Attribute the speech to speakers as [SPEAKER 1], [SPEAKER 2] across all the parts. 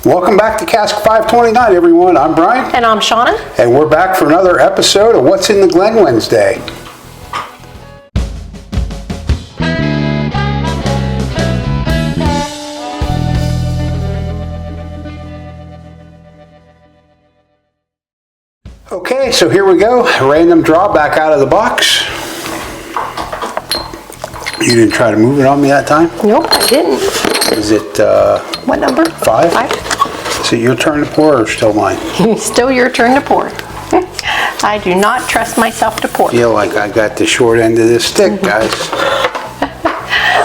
[SPEAKER 1] Welcome back to Cask 529, everyone. I'm Brian.
[SPEAKER 2] And I'm Shauna.
[SPEAKER 1] And we're back for another episode of What's in the Glen Wednesday. Okay, so here we go. Random draw back out of the box. You didn't try to move it on me that time?
[SPEAKER 2] Nope, I didn't.
[SPEAKER 1] Is it
[SPEAKER 2] What number?
[SPEAKER 1] 5?
[SPEAKER 2] 5.
[SPEAKER 1] Is it your turn to pour or still mine?
[SPEAKER 2] Still your turn to pour. I do not trust myself to pour.
[SPEAKER 1] Feel like I got the short end of this stick, guys.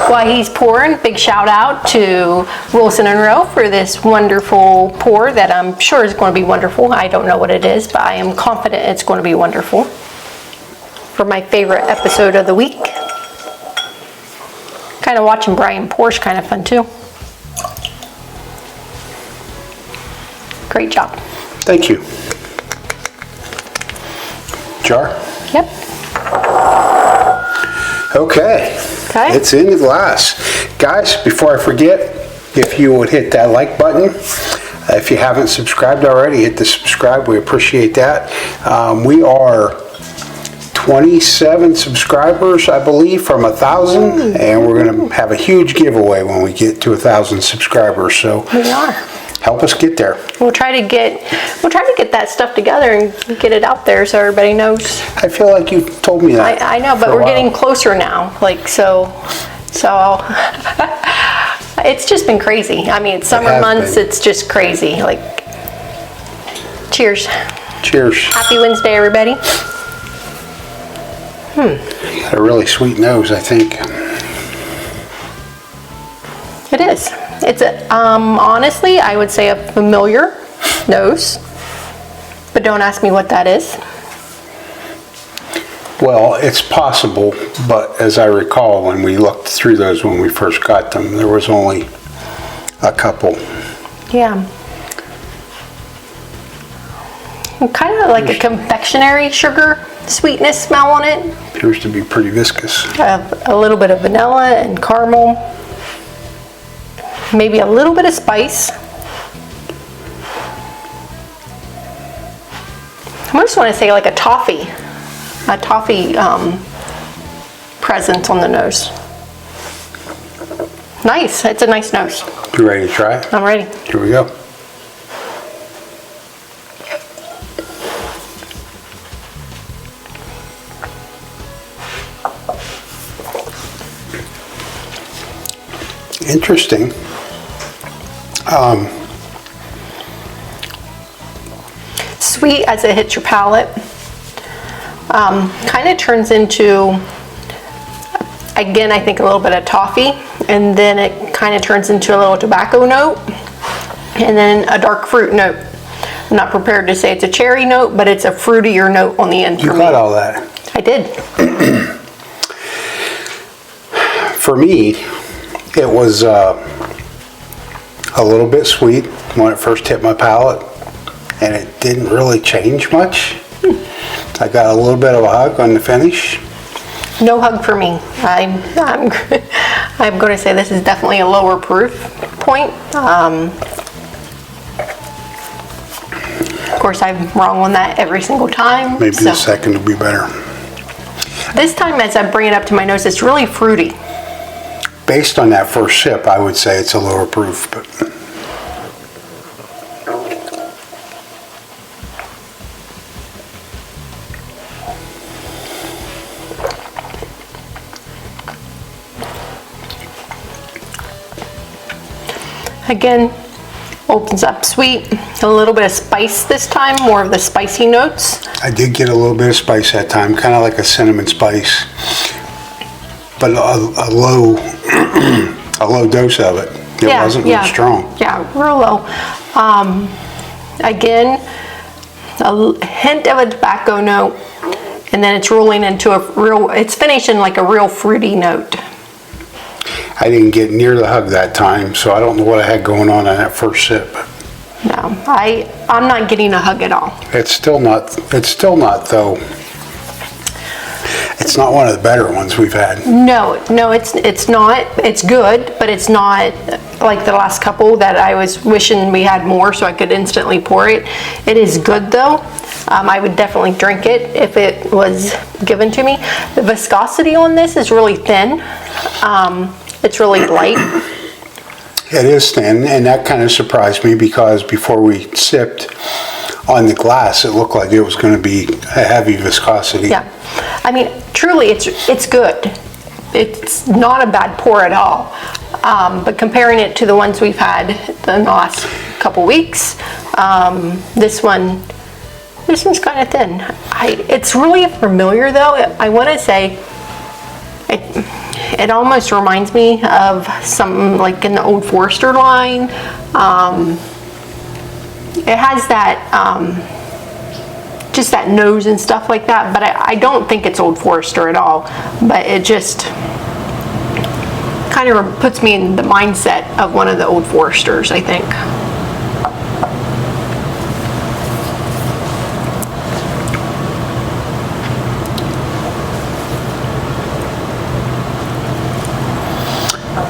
[SPEAKER 2] While he's pouring, big shout out to Wilson and Rowe for this wonderful pour that I'm sure is going to be wonderful. I don't know what it is, but I am confident it's going to be wonderful. For my favorite episode of the week. Kind of watching Brian pour is kind of fun too. Great job.
[SPEAKER 1] Thank you. Jar?
[SPEAKER 2] Yep.
[SPEAKER 1] Okay.
[SPEAKER 2] Okay.
[SPEAKER 1] It's in the glass. Guys, before I forget, if you would hit that like button. If you haven't subscribed already, hit the subscribe. We appreciate that. We are 27 subscribers, I believe, from 1,000, and we're going to have a huge giveaway when we get to 1,000 subscribers. So
[SPEAKER 2] We are.
[SPEAKER 1] help us get there.
[SPEAKER 2] We'll try to get that stuff together and get it out there so everybody knows.
[SPEAKER 1] I feel like you told me that.
[SPEAKER 2] I know, but
[SPEAKER 1] for a
[SPEAKER 2] we're
[SPEAKER 1] while.
[SPEAKER 2] getting closer now. Like so it's just been crazy. I mean, it's summer
[SPEAKER 1] has
[SPEAKER 2] months,
[SPEAKER 1] been.
[SPEAKER 2] it's just crazy. Like cheers.
[SPEAKER 1] Cheers.
[SPEAKER 2] Happy Wednesday, everybody.
[SPEAKER 1] Got a really sweet nose, I think.
[SPEAKER 2] It is. It's honestly, I would say a familiar nose, but don't ask me what that is.
[SPEAKER 1] Well, it's possible, but as I recall, when we looked through those when we first got them, there was only a couple.
[SPEAKER 2] Yeah. Kind of like a confectionery sugar sweetness smell on it.
[SPEAKER 1] Appears to be pretty viscous.
[SPEAKER 2] A little bit of vanilla and caramel. Maybe a little bit of spice. I just want to say like a toffee presence on the nose. Nice, it's a nice nose.
[SPEAKER 1] You ready to try it?
[SPEAKER 2] I'm ready.
[SPEAKER 1] Here we go. Interesting.
[SPEAKER 2] Sweet as it hits your palate. Kind of turns into, again, I think a little bit of toffee, and then it kind of turns into a little tobacco note, and then a dark fruit note. I'm not prepared to say it's a cherry note, but it's a fruitier note on the end for
[SPEAKER 1] You
[SPEAKER 2] me.
[SPEAKER 1] got all that.
[SPEAKER 2] I did.
[SPEAKER 1] For me, it was a little bit sweet when it first hit my palate, and it didn't really change much. I got a little bit of a hug on the finish.
[SPEAKER 2] No hug for me. I'm going to say this is definitely a lower proof point. Of course, I'm wrong on that every single time.
[SPEAKER 1] Maybe the second will be better.
[SPEAKER 2] This time, as I bring it up to my nose, it's really fruity.
[SPEAKER 1] Based on that first sip, I would say it's a lower proof, but
[SPEAKER 2] Again, opens up sweet, a little bit of spice this time, more of the spicy notes.
[SPEAKER 1] I did get a little bit of spice that time, kind of like a cinnamon spice, but a low a low dose of it. It wasn't real strong.
[SPEAKER 2] Yeah, real low. Again, a hint of a tobacco note, and then it's rolling into it's finishing like a real fruity note.
[SPEAKER 1] I didn't get near the hug that time, so I don't know what I had going on that first sip.
[SPEAKER 2] No, I'm not getting a hug at all.
[SPEAKER 1] It's still not though. It's not one of the better ones we've had.
[SPEAKER 2] No, it's not. It's good, but it's not like the last couple that I was wishing we had more so I could instantly pour it. It is good though. I would definitely drink it if it was given to me. The viscosity on this is really thin. It's really light.
[SPEAKER 1] It is thin, and that kind of surprised me because before we sipped on the glass, it looked like it was going to be a heavy viscosity.
[SPEAKER 2] Yeah, I mean, truly, it's good. It's not a bad pour at all. But comparing it to the ones we've had in the last couple weeks, this one's kind of thin. It's really familiar though. I want to say it almost reminds me of something like in the Old Forester line. It has that just that nose and stuff like that, but I don't think it's Old Forester at all. But it just kind of puts me in the mindset of one of the Old Foresters, I think.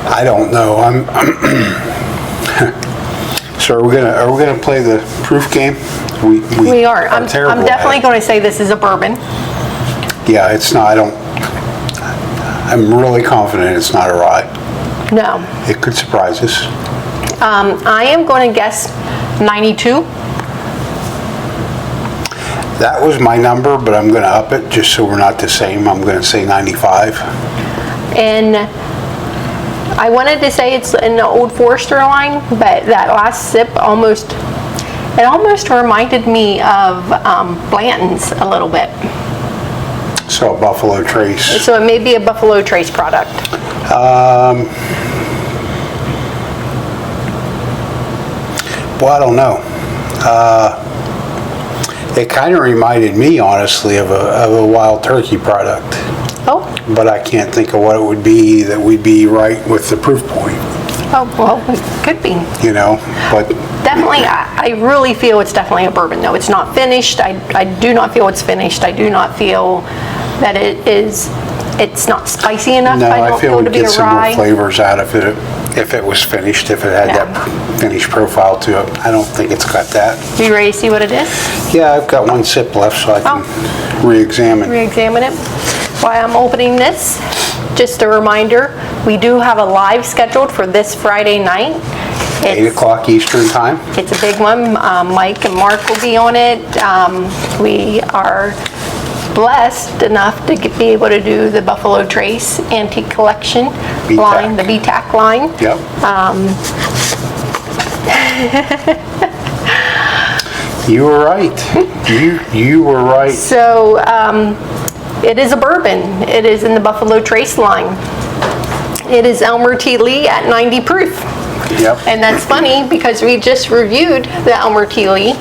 [SPEAKER 1] I don't know. So are we gonna play the proof game?
[SPEAKER 2] We are. I'm
[SPEAKER 1] terrible
[SPEAKER 2] definitely
[SPEAKER 1] at it.
[SPEAKER 2] going to say this is a bourbon.
[SPEAKER 1] Yeah, it's not. I'm really confident it's not a rye.
[SPEAKER 2] No.
[SPEAKER 1] It could surprise us.
[SPEAKER 2] I am going to guess 92.
[SPEAKER 1] That was my number, but I'm going to up it just so we're not the same. I'm going to say 95.
[SPEAKER 2] And I wanted to say it's in the Old Forester line, but that last sip almost reminded me of Blanton's a little bit.
[SPEAKER 1] So a Buffalo Trace.
[SPEAKER 2] So it may be a Buffalo Trace product.
[SPEAKER 1] Well, I don't know. It kind of reminded me, honestly, of a Wild Turkey product.
[SPEAKER 2] Oh.
[SPEAKER 1] But I can't think of what it would be that would be right with the proof point.
[SPEAKER 2] Oh, well, it could be.
[SPEAKER 1] You know, but
[SPEAKER 2] Definitely, I really feel it's definitely a bourbon, though. It's not finished. I do not feel it's finished. I do not feel that it's not spicy enough.
[SPEAKER 1] no,
[SPEAKER 2] I
[SPEAKER 1] I
[SPEAKER 2] don't
[SPEAKER 1] feel
[SPEAKER 2] to
[SPEAKER 1] we'd
[SPEAKER 2] be
[SPEAKER 1] get
[SPEAKER 2] a
[SPEAKER 1] some more
[SPEAKER 2] rye.
[SPEAKER 1] flavors out of it if it was finished, if it had
[SPEAKER 2] Yeah.
[SPEAKER 1] that finished profile to it. I don't think it's got that.
[SPEAKER 2] Are you ready to see what it is?
[SPEAKER 1] Yeah, I've got one sip left, so I can re-examine.
[SPEAKER 2] Re-examine it. While I'm opening this, just a reminder, we do have a live scheduled for this Friday night.
[SPEAKER 1] 8 o'clock Eastern time.
[SPEAKER 2] It's a big one. Mike and Mark will be on it. We are blessed enough to be able to do the Buffalo Trace Antique Collection
[SPEAKER 1] BTAC.
[SPEAKER 2] line, the BTAC line.
[SPEAKER 1] Yep. You were right. You were right.
[SPEAKER 2] So it is a bourbon. It is in the Buffalo Trace line. It is Elmer T. Lee at 90 proof.
[SPEAKER 1] Yep.
[SPEAKER 2] And that's funny because we just reviewed the Elmer T. Lee.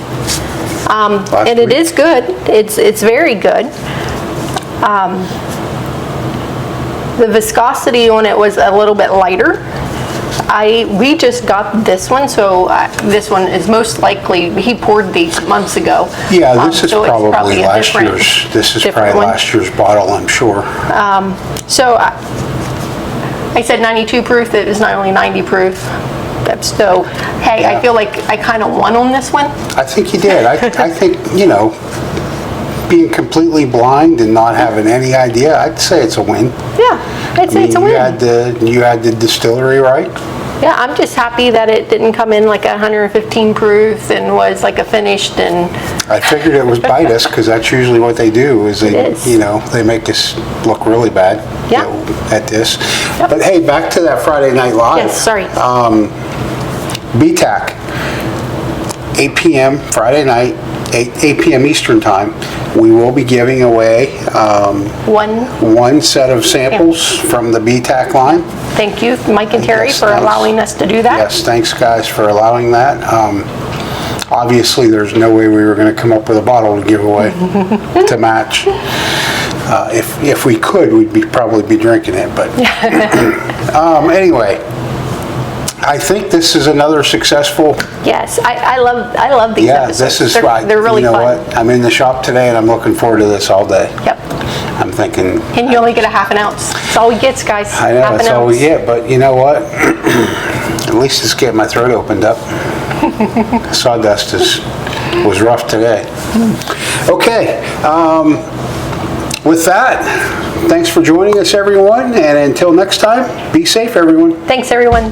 [SPEAKER 2] And it
[SPEAKER 1] week.
[SPEAKER 2] is good. It's very good. The viscosity on it was a little bit lighter. We just got this one, so this one is most likely, he poured these months ago.
[SPEAKER 1] Yeah, this is
[SPEAKER 2] so it's
[SPEAKER 1] probably
[SPEAKER 2] a
[SPEAKER 1] last
[SPEAKER 2] different-
[SPEAKER 1] year's. This is
[SPEAKER 2] different
[SPEAKER 1] probably
[SPEAKER 2] one.
[SPEAKER 1] last year's bottle, I'm sure.
[SPEAKER 2] So I said 92 proof, it was not only 90 proof. So, hey,
[SPEAKER 1] Yeah.
[SPEAKER 2] I feel like I kind of won on this one.
[SPEAKER 1] I think you did. I think, being completely blind and not having any idea, I'd say it's a win.
[SPEAKER 2] Yeah, I'd say it's a win.
[SPEAKER 1] You had the distillery right.
[SPEAKER 2] Yeah, I'm just happy that it didn't come in like 115 proof and was like a finished and,
[SPEAKER 1] I figured it was bite us because that's usually what they do is they,
[SPEAKER 2] It is.
[SPEAKER 1] they make us look really bad
[SPEAKER 2] Yeah.
[SPEAKER 1] at this.
[SPEAKER 2] Yep.
[SPEAKER 1] But hey, back to that Friday Night Live.
[SPEAKER 2] yes, sorry.
[SPEAKER 1] BTAC, 8 p.m. Friday night, 8 p.m. Eastern time. We will be giving away one set of samples from the BTAC line.
[SPEAKER 2] Thank you, Mike and Terry,
[SPEAKER 1] Yes,
[SPEAKER 2] for
[SPEAKER 1] thanks.
[SPEAKER 2] allowing us to do that.
[SPEAKER 1] Yes, thanks guys for allowing that. Obviously, there's no way we were going to come up with a bottle to give away to match. If we could, we'd probably be drinking it. But anyway, I think this is another successful.
[SPEAKER 2] Yes, I love these
[SPEAKER 1] Yeah,
[SPEAKER 2] episodes.
[SPEAKER 1] this is
[SPEAKER 2] they're, they're really
[SPEAKER 1] you know
[SPEAKER 2] fun.
[SPEAKER 1] what? I'm in the shop today, and I'm looking forward to this all day.
[SPEAKER 2] Yep.
[SPEAKER 1] I'm thinking.
[SPEAKER 2] And you only get a half an ounce. That's all he gets, guys.
[SPEAKER 1] I know
[SPEAKER 2] half
[SPEAKER 1] that's
[SPEAKER 2] an
[SPEAKER 1] all we
[SPEAKER 2] ounce.
[SPEAKER 1] get, but you know what? At least it's getting my throat opened up. Sawdust was rough today. Okay, with that, thanks for joining us, everyone, and until next time, be safe, everyone.
[SPEAKER 2] Thanks, everyone.